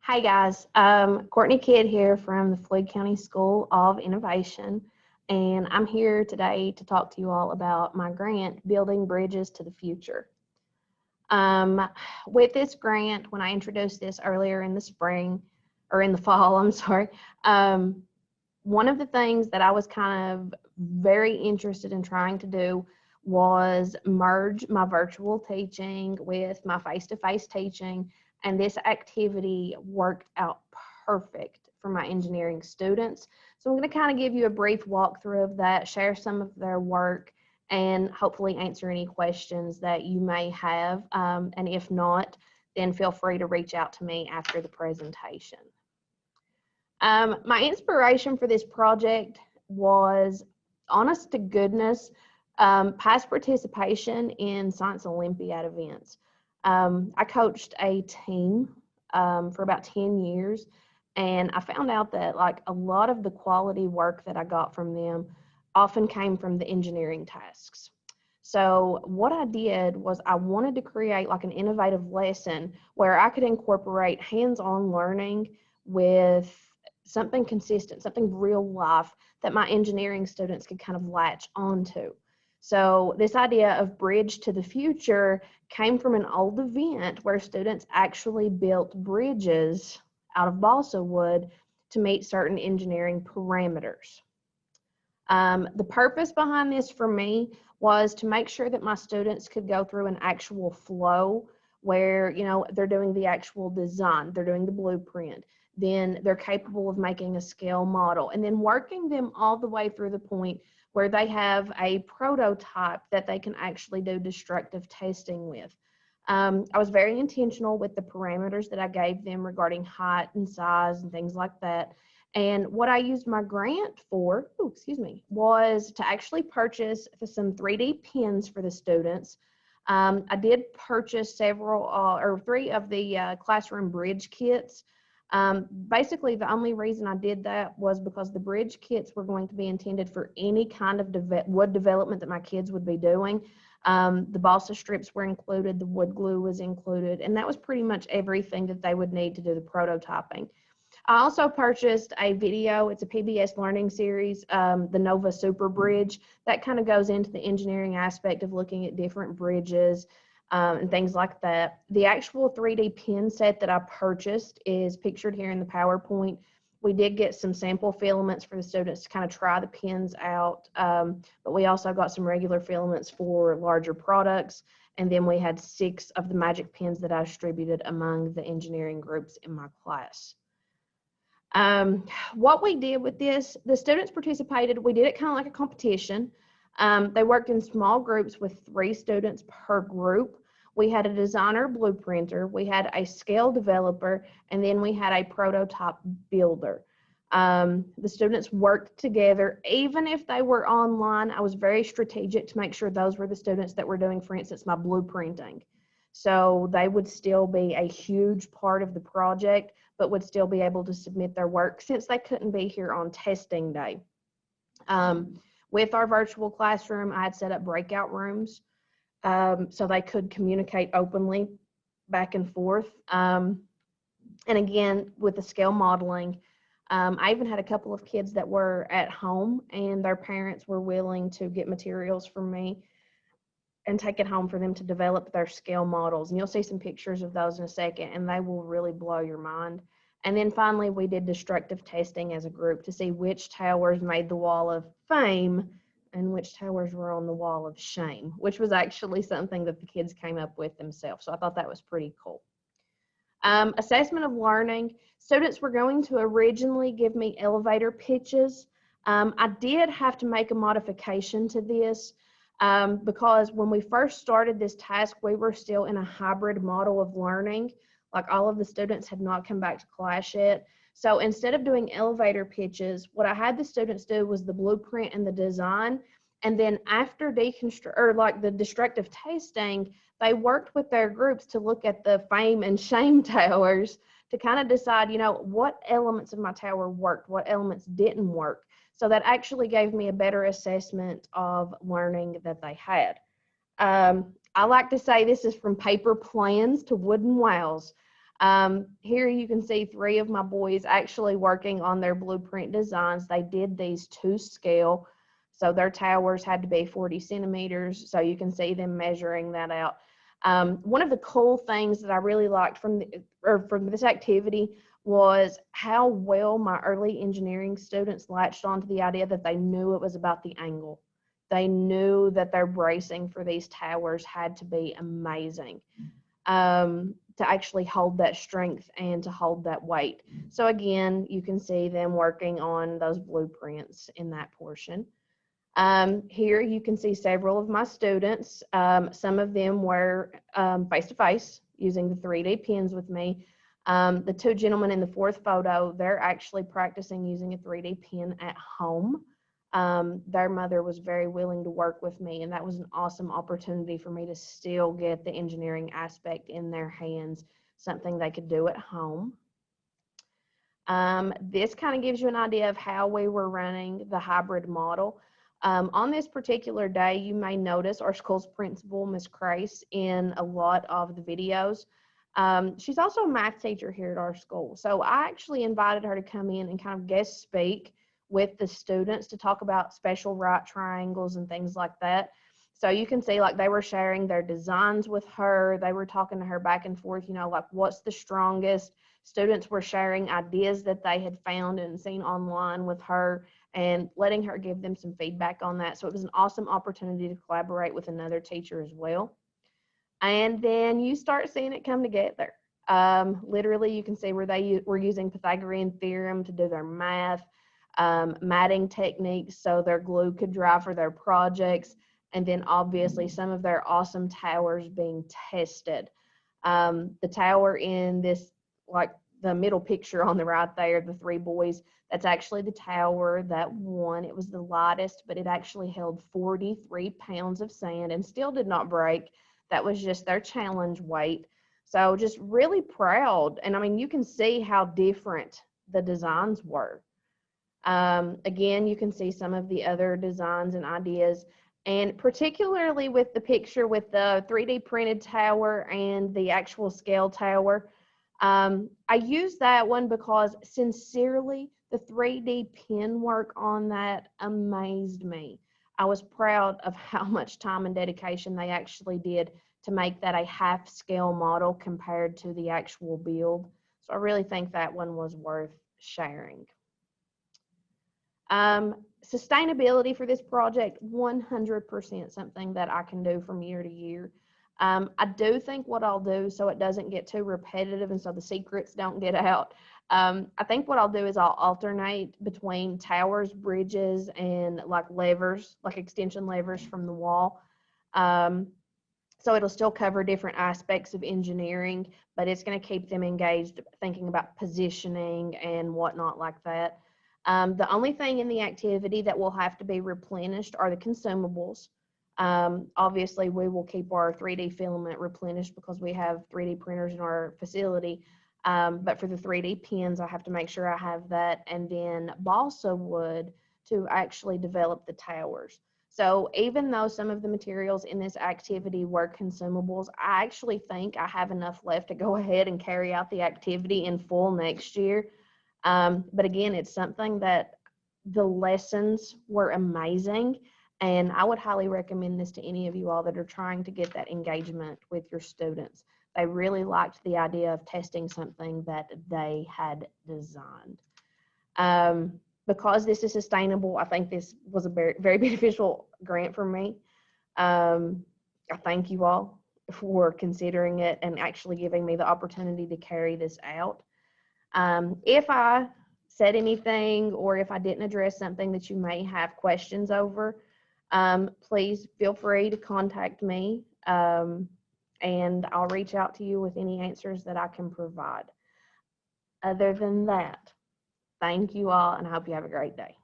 Hi guys, Courtney Kidd here from the Floyd County School of Innovation, and I'm here today to talk to you all about my grant, Building Bridges to the Future. Um, with this grant, when I introduced this earlier in the spring, or in the fall, I'm sorry, one of the things that I was kind of very interested in trying to do was merge my virtual teaching with my face-to-face teaching, and this activity worked out perfect for my engineering students. So I'm going to kind of give you a brief walkthrough of that, share some of their work, and hopefully answer any questions that you may have. And if not, then feel free to reach out to me after the presentation. My inspiration for this project was, honest to goodness, past participation in Science Olympiad events. I coached a team for about 10 years, and I found out that like a lot of the quality work that I got from them often came from the engineering tasks. So what I did was I wanted to create like an innovative lesson where I could incorporate hands-on learning with something consistent, something real life that my engineering students could kind of latch onto. So this idea of Bridge to the Future came from an old event where students actually built bridges out of balsa wood to meet certain engineering parameters. The purpose behind this for me was to make sure that my students could go through an actual flow where, you know, they're doing the actual design, they're doing the blueprint, then they're capable of making a scale model, and then working them all the way through the point where they have a prototype that they can actually do destructive testing with. I was very intentional with the parameters that I gave them regarding height and size and things like that. And what I used my grant for, was to actually purchase some 3D pins for the students. I did purchase several or three of the classroom bridge kits. Basically, the only reason I did that was because the bridge kits were going to be intended for any kind of wood development that my kids would be doing. The balsa strips were included, the wood glue was included, and that was pretty much everything that they would need to do the prototyping. I also purchased a video. It's a PBS learning series, the Nova Super Bridge. That kind of goes into the engineering aspect of looking at different bridges and things like that. The actual 3D pin set that I purchased is pictured here in the PowerPoint. We did get some sample filaments for the students to kind of try the pins out, but we also got some regular filaments for larger products. And then we had 6 of the magic pins that I distributed among the engineering groups in my class. What we did with this, the students participated, we did it kind of like a competition. They worked in small groups with 3 students per group. We had a designer blueprinter, we had a scale developer, and then we had a prototype builder. The students worked together. Even if they were online, I was very strategic to make sure those were the students that were doing, for instance, my blueprinting. So they would still be a huge part of the project, but would still be able to submit their work since they couldn't be here on testing day. With our virtual classroom, I had set up breakout rooms so they could communicate openly back and forth. And again, with the scale modeling, I even had a couple of kids that were at home and their parents were willing to get materials from me and take it home for them to develop their scale models. And you'll see some pictures of those in a second, and they will really blow your mind. And then finally, we did destructive testing as a group to see which towers made the wall of fame and which towers were on the wall of shame, which was actually something that the kids came up with themselves. So I thought that was pretty cool. Assessment of learning. Students were going to originally give me elevator pitches. I did have to make a modification to this because when we first started this task, we were still in a hybrid model of learning. Like all of the students had not come back to class yet. So instead of doing elevator pitches, what I had the students do was the blueprint and the design. And then after the destructive testing, they worked with their groups to look at the fame and shame towers to kind of decide, you know, what elements of my tower worked, what elements didn't work. So that actually gave me a better assessment of learning that they had. I like to say this is from paper plans to wooden wows. Here you can see 3 of my boys actually working on their blueprint designs. They did these to scale, so their towers had to be 40 centimeters, so you can see them measuring that out. One of the cool things that I really liked from this activity was how well my early engineering students latched onto the idea that they knew it was about the angle. They knew that their bracing for these towers had to be amazing. To actually hold that strength and to hold that weight. So again, you can see them working on those blueprints in that portion. Here you can see several of my students. Some of them were face-to-face using the 3D pens with me. The 2 gentlemen in the 4th photo, they're actually practicing using a 3D pen at home. Their mother was very willing to work with me, and that was an awesome opportunity for me to still get the engineering aspect in their hands, something they could do at home. This kind of gives you an idea of how we were running the hybrid model. On this particular day, you may notice our school's principal, Ms. Crace, in a lot of the videos. She's also a math teacher here at our school, so I actually invited her to come in and kind of guest speak with the students to talk about special right triangles and things like that. So you can see, like, they were sharing their designs with her. They were talking to her back and forth, you know, like, what's the strongest. Students were sharing ideas that they had found and seen online with her and letting her give them some feedback on that. So it was an awesome opportunity to collaborate with another teacher as well. And then you start seeing it come together. Literally, you can see where they were using Pythagorean theorem to do their math. Matting techniques so their glue could dry for their projects, and then obviously some of their awesome towers being tested. The tower in this, like the middle picture on the right there, the 3 boys, that's actually the tower that won. It was the lightest, but it actually held 43 pounds of sand and still did not break. That was just their challenge weight. So just really proud. And I mean, you can see how different the designs were. Again, you can see some of the other designs and ideas, and particularly with the picture with the 3D printed tower and the actual scale tower. I use that one because sincerely, the 3D pen work on that amazed me. I was proud of how much time and dedication they actually did to make that a half scale model compared to the actual build. So I really think that one was worth sharing. Sustainability for this project, 100% something that I can do from year to year. I do think what I'll do, so it doesn't get too repetitive and so the secrets don't get out, I think what I'll do is I'll alternate between towers, bridges, and like levers, like extension levers from the wall. So it'll still cover different aspects of engineering, but it's going to keep them engaged thinking about positioning and whatnot like that. The only thing in the activity that will have to be replenished are the consumables. Obviously, we will keep our 3D filament replenished because we have 3D printers in our facility. But for the 3D pens, I have to make sure I have that, and then balsa wood to actually develop the towers. So even though some of the materials in this activity were consumables, I actually think I have enough left to go ahead and carry out the activity in full next year. But again, it's something that the lessons were amazing, and I would highly recommend this to any of you all that are trying to get that engagement with your students. They really liked the idea of testing something that they had designed. Because this is sustainable, I think this was a very, very beneficial grant for me. I thank you all for considering it and actually giving me the opportunity to carry this out. If I said anything or if I didn't address something that you may have questions over, please feel free to contact me, and I'll reach out to you with any answers that I can provide. Other than that, thank you all, and I hope you have a great day.